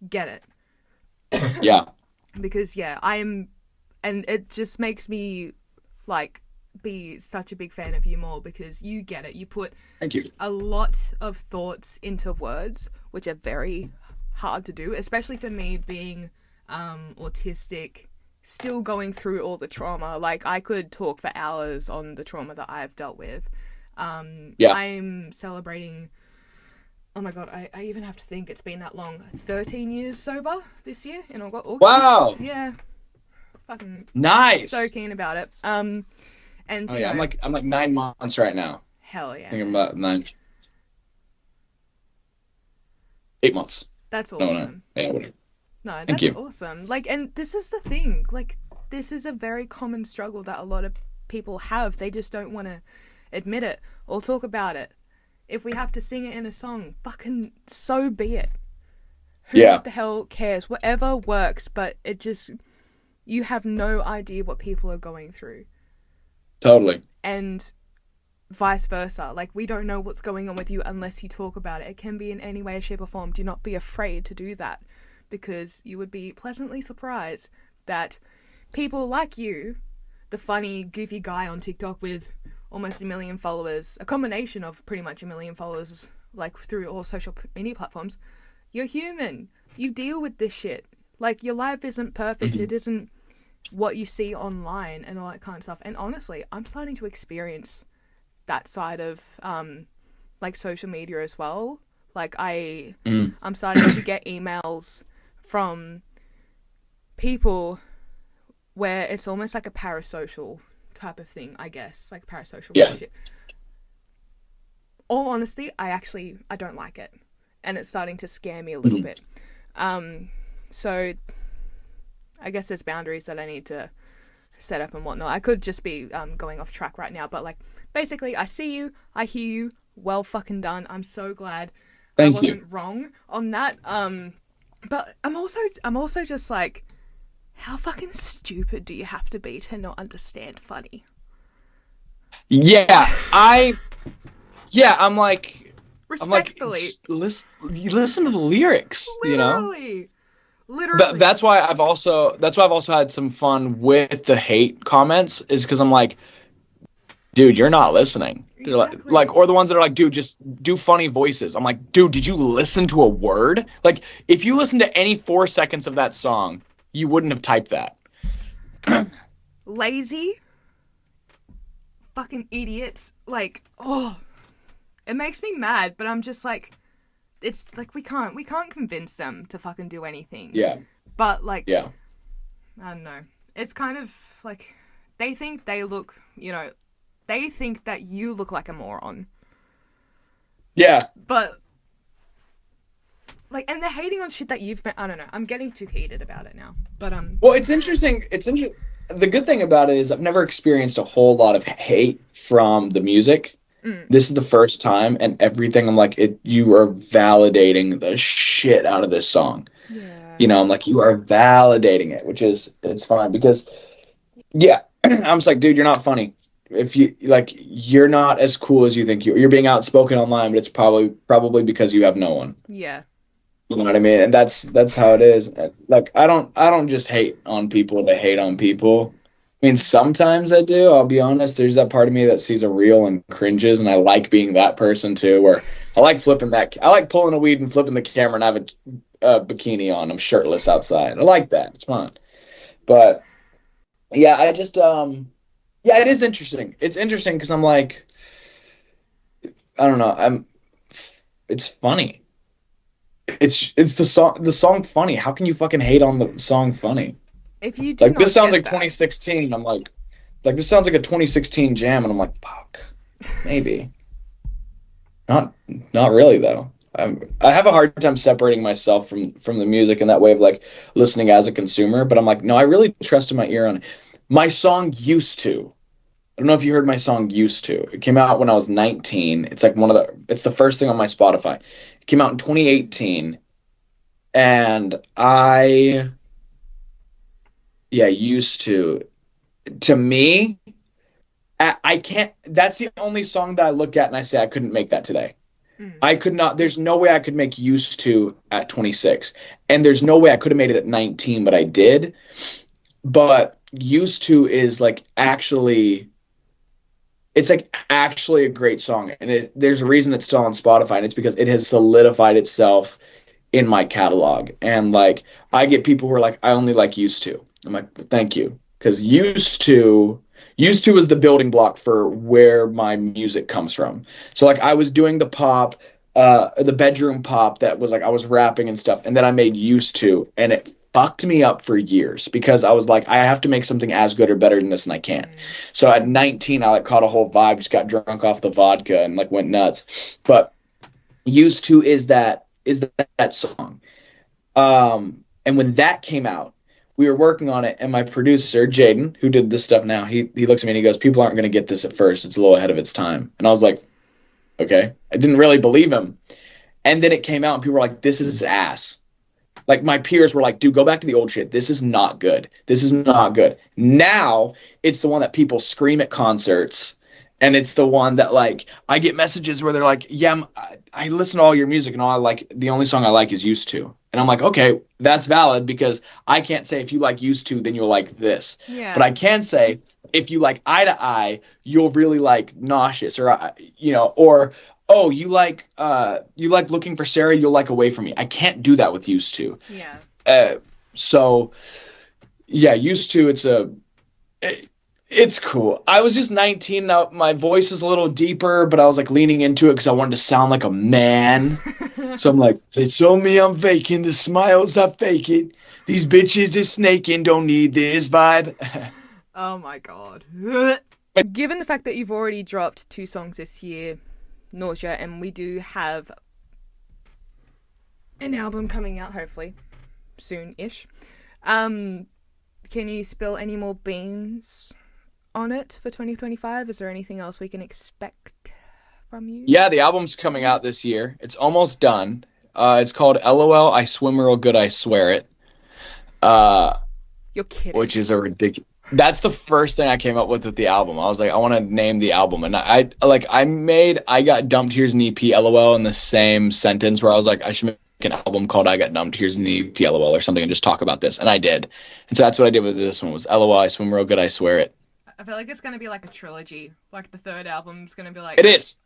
get it. Yeah. Because yeah, and it just makes me like be such a big fan of you more because you get it. You put Thank you. a lot of thoughts into words, which are very hard to do, especially for me being autistic, still going through all the trauma. Like, I could talk for hours on the trauma that I've dealt with. Yeah. I'm celebrating, oh my god, I even have to think it's been that long, 13 years sober this year in August. Wow. Yeah. Fucking Nice. so keen about it. And Oh you yeah, know, I'm like 9 months right now. hell yeah. Thinking about 8 months. That's No, awesome. yeah, whatever. No, Thank that's you. awesome. Like, and this is the thing. Like, this is a very common struggle that a lot of people have. They just don't want to admit it or talk about it. If we have to sing it in a song, fucking so be it. Who Yeah. the hell cares? Whatever works, but it just, you have no idea what people are going through. Totally. And vice versa. Like, we don't know what's going on with you unless you talk about it. It can be in any way, shape, or form. Do not be afraid to do that, because you would be pleasantly surprised that people like you, the funny, goofy guy on TikTok with almost 1 million followers, a combination of pretty much 1 million followers, like through all social media platforms, you're human. You deal with this shit. Like, your life isn't perfect. Mm-hmm. It isn't what you see online and all that kind of stuff. And honestly, I'm starting to experience that side of like social media as well. Like, I'm starting to get emails from people where it's almost like a parasocial type of thing, I guess, like parasocial relationship. All honesty, I don't like it, and it's starting to scare me a little bit. So I guess there's boundaries that I need to set up and whatnot. I could just be going off track right now, but like, basically, I see you, I hear you. Well fucking done. I'm so glad I wasn't wrong on that. But I'm also just like, how fucking stupid do you have to be to not understand funny? Yeah, I'm like, Respectfully. listen to the lyrics. Literally. That's why I've also had some fun with the hate comments, is because I'm like, dude, you're not listening. Exactly. Like, or the ones that are like, dude, just do funny voices. I'm like, dude, did you listen to a word? Like, if you listen to any 4 seconds of that song, you wouldn't have typed that. Lazy. Fucking idiots. Like, oh, it makes me mad, but I'm just like, it's like, we can't convince them to fucking do anything. Yeah. But like, Yeah. I don't know. It's kind of like, they think they look, they think that you look like a moron. Yeah. But like, and they're hating on shit that you've been, I don't know. I'm getting too heated about it now. But well, it's interesting. The good thing about it is I've never experienced a whole lot of hate from the music. This is the first time, and everything, I'm like, you are validating the shit out of this song. Yeah. I'm like, you are validating it, which is, it's fine, because yeah, I'm just like, dude, you're not funny. If you like, you're not as cool as you think you're being outspoken online, but it's probably because you have no one. Yeah. You know what I mean? And that's how it is. Like, I don't just hate on people to hate on people. I mean, sometimes I do, I'll be honest. There's that part of me that sees a reel and cringes, and I like being that person too, where I like pulling a weed and flipping the camera and have a bikini on. I'm shirtless outside. I like that. It's fun. But yeah, I just yeah, it is interesting. It's interesting because I'm like, I don't know. It's funny. It's the song funny. How can you fucking hate on the song funny? If you do like, not this sounds get like that. 2016, and I'm like this sounds like a 2016 jam, and I'm like, fuck, maybe. Not really though. I have a hard time separating myself from the music in that way of like listening as a consumer, but I'm like, no, I really trusted my ear on it. My song Used To. I don't know if you heard my song Used To. It came out when I was 19. It's like it's the first thing on my Spotify. It came out in 2018. And Used To me, I can't. That's the only song that I look at and I say I couldn't make that today. I could not. There's no way I could make Used to at 26, and there's no way I could have made it at 19, but I did. But Used to is like actually, it's like actually a great song, and there's a reason it's still on Spotify, and it's because it has solidified itself in my catalog. And like I get people who are like, I only like Used to. I'm like, well, thank you, because Used to was the building block for where my music comes from. So like I was doing the bedroom pop that was like I was rapping and stuff, and then I made Used to, and it fucked me up for years because I was like, I have to make something as good or better than this, and I can't. So at 19, I like caught a whole vibe, just got drunk off the vodka and like went nuts. But Used to is that song. And when that came out, we were working on it, and my producer, Jaden, who did this stuff now, he looks at me and he goes, people aren't going to get this at first. It's a little ahead of its time. And I was like, okay. I didn't really believe him. And then it came out, and people were like, this is ass. Like, my peers were like, dude, go back to the old shit. This is not good. This is not good. Now, it's the one that people scream at concerts. And it's the one that, like, I get messages where they're like, yeah, I listen to all your music, and the only song I like is Used to. And I'm like, okay, that's valid, because I can't say if you like Used to, then you'll like this. Yeah. But I can say if you like Eye to Eye, you'll really like Nauseous, or, or, oh, you like Looking for Sarah, you'll like Away From Me. I can't do that with Used to. Yeah. So, yeah, Used to, it's cool. I was just 19. Now my voice is a little deeper, but I was like leaning into it because I wanted to sound like a man. So I'm like, they told me I'm faking. The smiles I fake it. These bitches is snaking. Don't need this vibe. Oh my god. Given the fact that you've already dropped 2 songs this year, Nausea, and we do have an album coming out hopefully soon-ish, can you spill any more beans on it for 2025? Is there anything else we can expect from you? Yeah, the album's coming out this year. It's almost done. It's called LOL, I Swim Real Good, I Swear It. You're kidding. Which is a ridiculous... That's the first thing I came up with the album. I was like, I want to name the album. And I made I Got Dumped, Here's an EP, LOL in the same sentence, where I was like, I should make an album called I Got Dumped, Here's an EP, LOL, or something, and just talk about this. And I did. And so that's what I did with this one, was LOL, I Swim Real Good, I Swear It. I feel like it's going to be like a trilogy. Like the third album's going to be like... It is.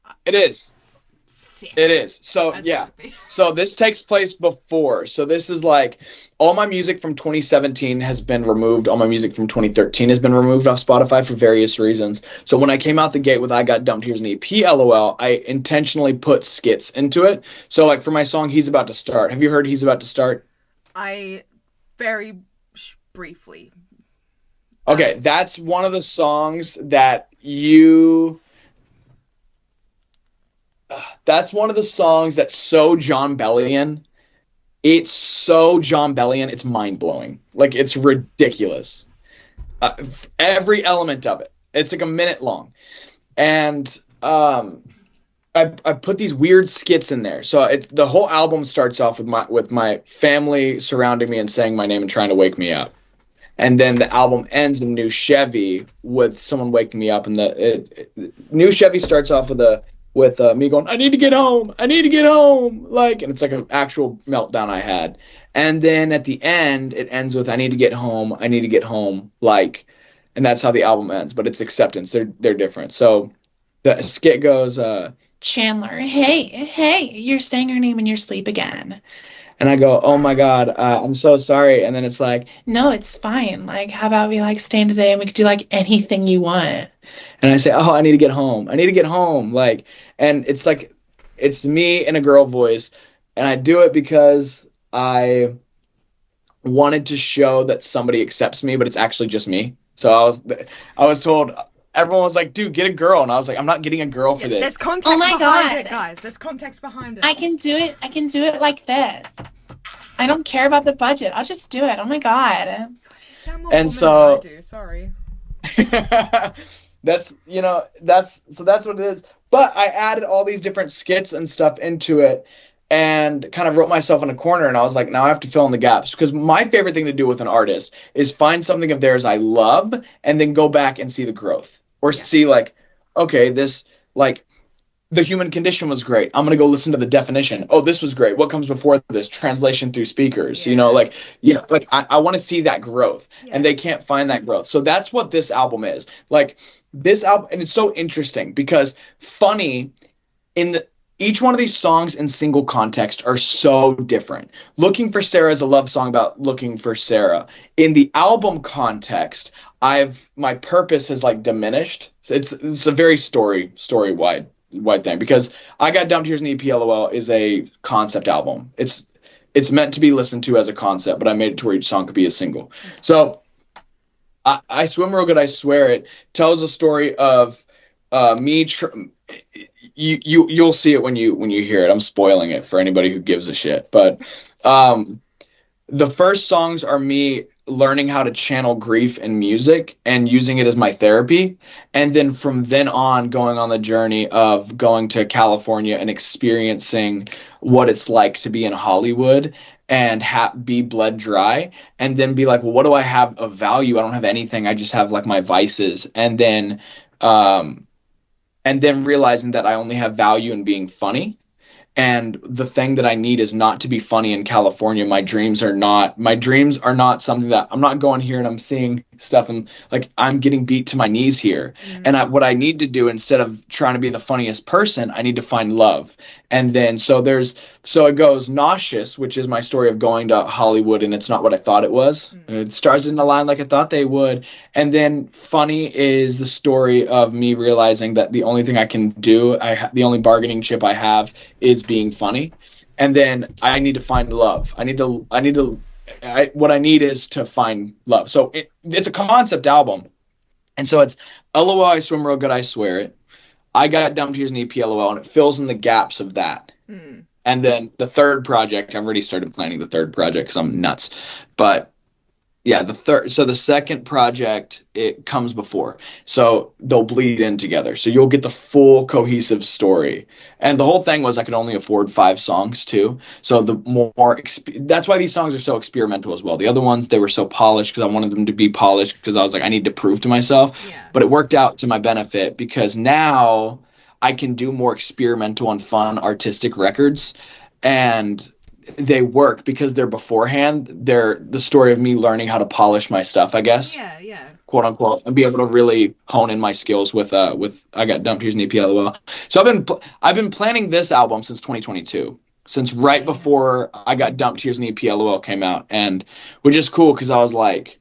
Sick. It is. So, yeah. So this takes place before. So this is like, all my music from 2017 has been removed. All my music from 2013 has been removed off Spotify for various reasons. So when I came out the gate with I Got Dumped, Here's an EP, LOL, I intentionally put skits into it. So like for my song, He's About to Start. Have you heard He's About to Start? I very briefly. Okay, that's one of the songs that you... That's one of the songs that's so John Bellion. It's so John Bellion, it's mind-blowing. Like, it's ridiculous. Every element of it. It's like a minute long. And I put these weird skits in there. So the whole album starts off with my family surrounding me and saying my name and trying to wake me up. And then the album ends in New Chevy with someone waking me up. And New Chevy starts off with me going, I need to get home. Like, and it's like an actual meltdown I had. And then at the end, it ends with, I need to get home. Like, and that's how the album ends. But it's acceptance. They're different. So the skit goes, Chandler, hey, you're saying your name in your sleep again. And I go, oh my God, I'm so sorry. And then it's like, no, it's fine. Like, how about we like stay in today and we could do like anything you want. And I say, oh, I need to get home. Like, and it's like, it's me in a girl voice. And I do it because I wanted to show that somebody accepts me, but it's actually just me. So I was told, everyone was like, dude, get a girl. And I was like, I'm not getting a girl for this. There's context behind it, guys. There's context behind it. I can do it like this. I don't care about the budget. I'll just do it. Oh my God. Gosh, you sound more and woman so than I do. Sorry. that's what it is. But I added all these different skits and stuff into it and kind of wrote myself in a corner. And I was like, now I have to fill in the gaps, because my favorite thing to do with an artist is find something of theirs I love and then go back and see the growth. or see like, okay, this like the human condition was great. I'm going to go listen to the definition. Oh, this was great. What comes before this? Translation through speakers. Yeah. Like I want to see that growth, and they can't find that growth. So that's what this album is. Like this album, and it's so interesting because funny each one of these songs in single context are so different. Looking for Sarah is a love song about looking for Sarah. In the album context, my purpose has like diminished. It's a very story wide thing, because I Got Dumped Here's an EP LOL is a concept album. It's meant to be listened to as a concept, but I made it to where each song could be a single. So I Swim Real Good, I Swear It tells a story of me. You'll see it when you hear it. I'm spoiling it for anybody who gives a shit. But the first songs are me learning how to channel grief in music and using it as my therapy. And then from then on, going on the journey of going to California and experiencing what it's like to be in Hollywood and be bled dry, and then be like, well, what do I have of value? I don't have anything. I just have like my vices. And then realizing that I only have value in being funny. And the thing that I need is not to be funny in California. My dreams are not something that I'm not going here and I'm seeing stuff and like I'm getting beat to my knees here. Mm-hmm. And what I need to do, instead of trying to be the funniest person, I need to find love. And then so it goes Nauseous, which is my story of going to Hollywood and it's not what I thought it was. Mm-hmm. It stars in the line like I thought they would. And then Funny is the story of me realizing that the only thing I can do, the only bargaining chip I have is being funny. And then I need to find love. What I need is to find love. So it's a concept album. And so it's LOL, I Swim Real Good, I Swear It. I Got Dumped Here's an EP LOL, and it fills in the gaps of that. Mm. And then the third project, I've already started planning the third project because I'm nuts. But yeah, the second project, it comes before. So they'll bleed in together. So you'll get the full cohesive story. And the whole thing was I could only afford 5 songs too. So that's why these songs are so experimental as well. The other ones, they were so polished because I wanted them to be polished because I was like, I need to prove to myself. Yeah. But it worked out to my benefit because now I can do more experimental and fun artistic records. And they work because they're beforehand. They're the story of me learning how to polish my stuff, I guess. Yeah. Quote unquote, and be able to really hone in my skills with I Got Dumped Here's an EP LOL. So I've been planning this album since 2022, since right before I Got Dumped Here's an EP LOL came out, and which is cool because I was like,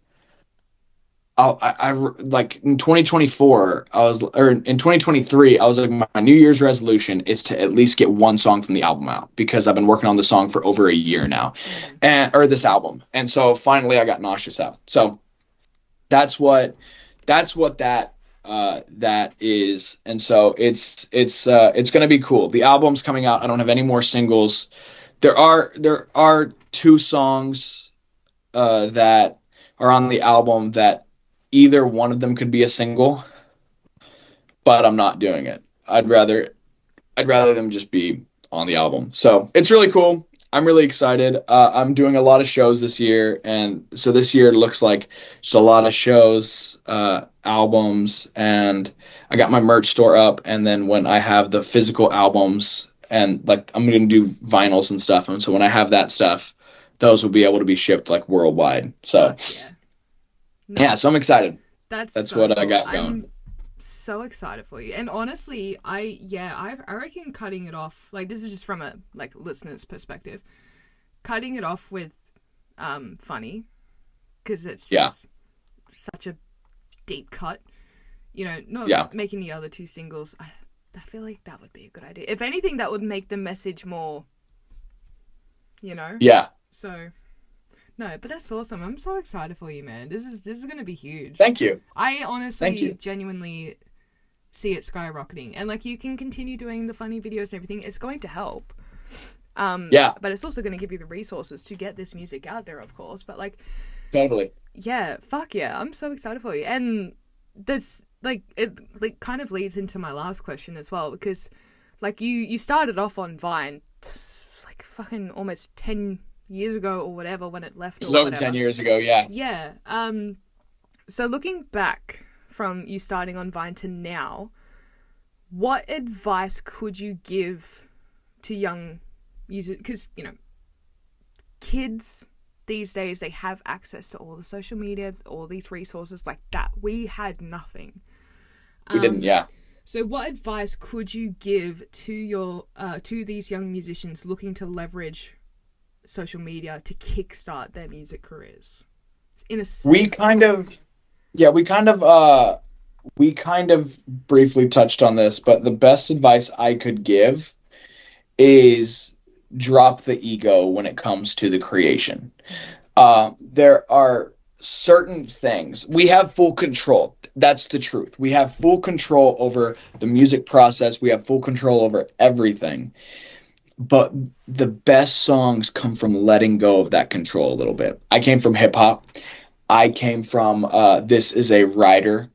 I like in 2024, in 2023, I was like, my New Year's resolution is to at least get one song from the album out because I've been working on the song for over a year now, or this album. And so finally I got Nauseous out. So that's what that is. And so it's going to be cool. The album's coming out. I don't have any more singles. There are 2 songs that are on the album that either one of them could be a single, but I'm not doing it. I'd rather them just be on the album. So it's really cool. I'm really excited. I'm doing a lot of shows this year, and so this year it looks like just a lot of shows, albums, and I got my merch store up. And then when I have the physical albums, and like I'm going to do vinyls and stuff, and so when I have that stuff, those will be able to be shipped like worldwide. So. Yeah, so I'm excited. That's so what cool. I got going. I'm so excited for you. And honestly, I reckon cutting it off, like this is just from a like listener's perspective, cutting it off with Funny, because it's just such a deep cut. Not making the other 2 singles. I feel like that would be a good idea. If anything, that would make the message more, Yeah. So. No, but that's awesome. I'm so excited for you, man. This is going to be huge. Thank you. I honestly genuinely see it skyrocketing. And like you can continue doing the funny videos and everything. It's going to help. But it's also going to give you the resources to get this music out there, of course. But like totally. Yeah, fuck yeah. I'm so excited for you. And this it kind of leads into my last question as well, because like you started off on Vine like fucking almost 10 years ago or whatever when it left. It was over 10 years ago, yeah. Yeah. So looking back from you starting on Vine to now, what advice could you give to young users? Because, you know, kids these days, they have access to all the social media, all these resources like that. We had nothing. We didn't, yeah. So what advice could you give to your to these young musicians looking to leverage social media to kickstart their music careers? We kind of briefly touched on this, but the best advice I could give is drop the ego when it comes to the creation. There are certain things we have full control. That's the truth. We have full control over the music process. We have full control over everything. But the best songs come from letting go of that control a little bit. I came from hip hop. I came from this is a writer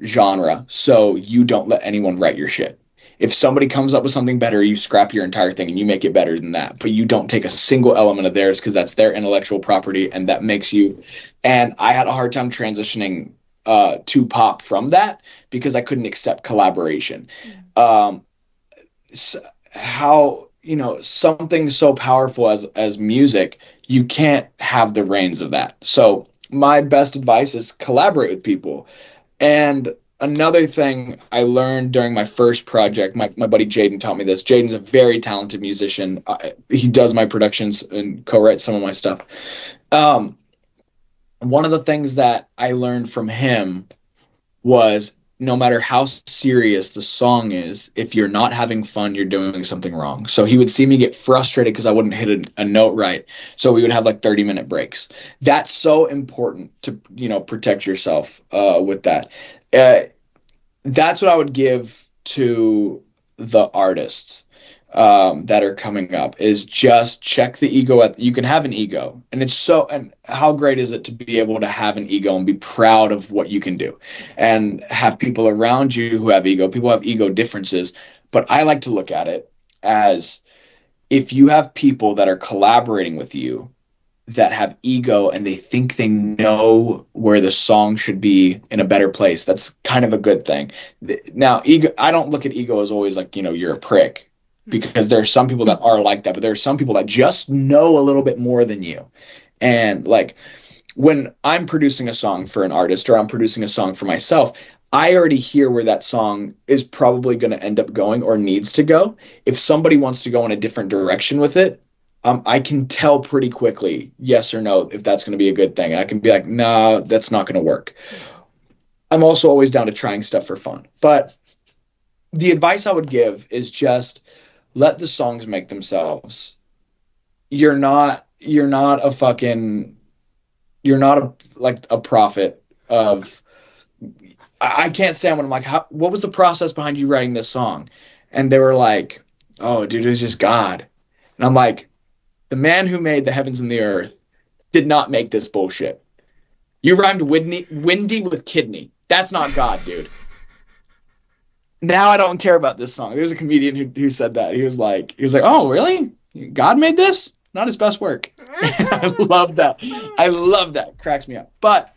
genre. So you don't let anyone write your shit. If somebody comes up with something better, you scrap your entire thing and you make it better than that. But you don't take a single element of theirs because that's their intellectual property and that makes you. And I had a hard time transitioning to pop from that because I couldn't accept collaboration. How, you know, something so powerful as music, you can't have the reins of that. So my best advice is collaborate with people. And another thing I learned during my first project, my buddy Jaden taught me this. Jaden's a very talented musician. He does my productions and co-writes some of my stuff. One of the things that I learned from him was no matter how serious the song is, if you're not having fun, you're doing something wrong. So he would see me get frustrated because I wouldn't hit a note right. So we would have like 30-minute breaks. That's so important to, you know, protect yourself with that. That's what I would give to the artists that are coming up is just check the ego. You can have an ego, and how great is it to be able to have an ego and be proud of what you can do and have people around you who have ego. People have ego differences, but I like to look at it as if you have people that are collaborating with you that have ego and they think they know where the song should be in a better place, that's kind of a good thing. Now, ego, I don't look at ego as always like, you know, you're a prick, because there are some people that are like that, but there are some people that just know a little bit more than you. And like when I'm producing a song for an artist or I'm producing a song for myself, I already hear where that song is probably going to end up going or needs to go. If somebody wants to go in a different direction with it, I can tell pretty quickly, yes or no, if that's going to be a good thing. And I can be like, nah, that's not going to work. I'm also always down to trying stuff for fun. But the advice I would give is just let the songs make themselves. You're not a prophet of. I can't stand when I'm like, what was the process behind you writing this song? And they were like, oh, dude, it was just God. And I'm like, the man who made the heavens and the earth did not make this bullshit. You rhymed windy with kidney. That's not God, dude. Now I don't care about this song. There's a comedian who said that. He was like, oh, really? God made this? Not his best work. I love that. It cracks me up. But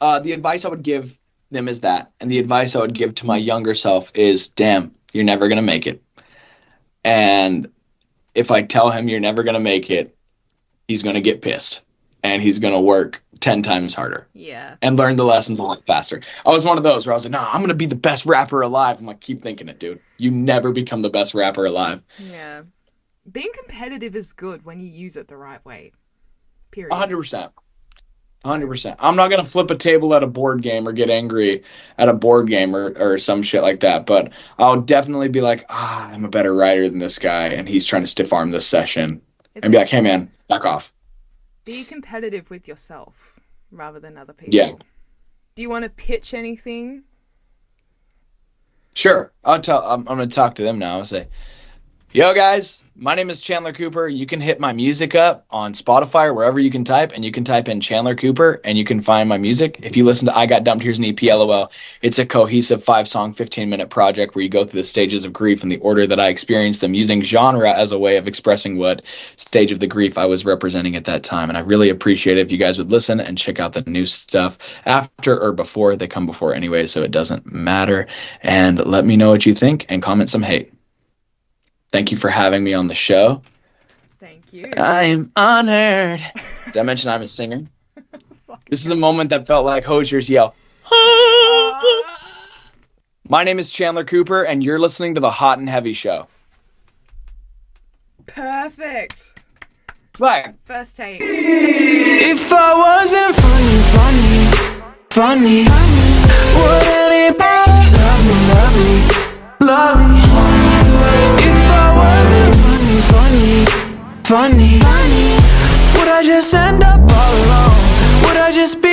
the advice I would give them is that. And the advice I would give to my younger self is, damn, you're never going to make it. And if I tell him you're never going to make it, he's going to get pissed. And he's going to work 10 times harder. Yeah. And learn the lessons a lot faster. I was one of those where I was like, I'm going to be the best rapper alive. I'm like, keep thinking it, dude. You never become the best rapper alive. Yeah. Being competitive is good when you use it the right way. Period. 100%. 100%. I'm not going to flip a table at a board game or get angry at a board game or some shit like that. But I'll definitely be like, I'm a better writer than this guy. And he's trying to stiff arm this session. And be like, hey, man, back off. Be competitive with yourself rather than other people. Yeah. Do you want to pitch anything? Sure. I'm going to talk to them now. I'll say, Yo, guys, my name is Chandler Cooper. You can hit my music up on Spotify or wherever you can type, and you can type in Chandler Cooper, and you can find my music. If you listen to I Got Dumped, Here's an EP, LOL, it's a cohesive 5-song, 15-minute project where you go through the stages of grief in the order that I experienced them, using genre as a way of expressing what stage of the grief I was representing at that time. And I really appreciate it if you guys would listen and check out the new stuff after or before. They come before anyway, so it doesn't matter. And let me know what you think and comment some hate. Thank you for having me on the show. Thank you. I'm honored. Did I mention I'm a singer? This is a moment that felt like Hosier's yell. My name is Chandler Cooper, and you're listening to the Hot and Heavy Show. Perfect. Swag. First take. If I wasn't funny, would anybody love me? If I wasn't funny, would I just end up all alone? Would I just be